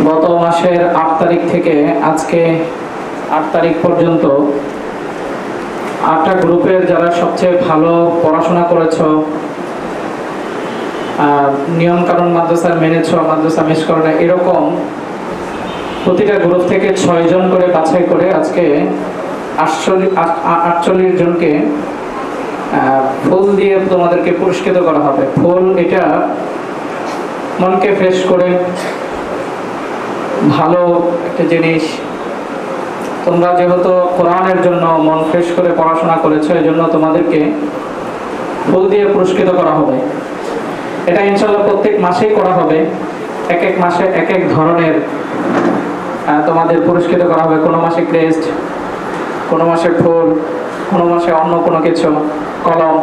গত মাসের 8 তারিখ থেকে আজকে 8 তারিখ পর্যন্ত 8টা গ্রুপের যারা সবচেয়ে ভালো পড়াশোনা করেছো, নিয়ম কানুন মাদ্রাসার মেনেছো, মাদ্রাসা মিস করো না, এরকম প্রতিটা গ্রুপ থেকে 6 জন করে বাছাই করে আজকে 48 জনকে ফুল দিয়ে তোমাদেরকে পুরস্কৃত করা হবে। ফুল এটা মনকে ফ্রেশ করে ভালো একটা জিনিস। তোমরা যেহেতু কোরআনের জন্য মন ফ্রেশ করে পড়াশোনা করেছো, এই জন্য তোমাদেরকে ফুল দিয়ে পুরস্কৃত করা হবে। এটা ইনশাল্লাহ প্রত্যেক মাসেই করা হবে। এক এক মাসে এক এক ধরনের তোমাদের পুরস্কৃত করা হবে। কোনো মাসে ক্রেস্ট, কোনো মাসে ফুল, কোনো মাসে অন্য কোনো কিছু, কলম,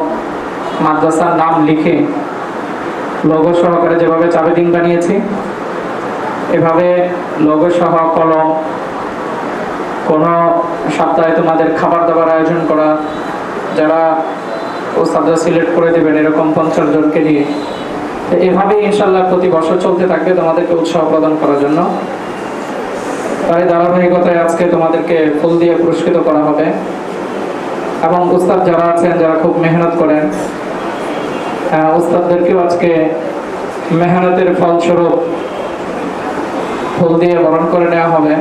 মাদ্রাসার নাম লিখে লোগো সহকারে যেভাবে চাবিডিং বানিয়েছি এভাবে লোগো সহ কলম। কোনো সপ্তাহে তোমাদের খাবার দাবার আয়োজন করা, যারা ওস্তাদরা সিলেক্ট করে দেবেন এরকম 50 জনকে নিয়ে। এভাবেই ইনশাল্লাহ প্রতি বছর চলতে থাকবে তোমাদেরকে উৎসাহ প্রদান করার জন্য। তাই ধারাবাহিকতায় আজকে তোমাদেরকে ফুল দিয়ে পুরস্কৃত করা হবে। এবং উস্তাদ যারা আছেন, যারা খুব মেহনত করেন, উস্তাদদেরকেও আজকে মেহনতের ফলস্বরূপ ফুল দিয়ে বরণ করে নেওয়া হবে।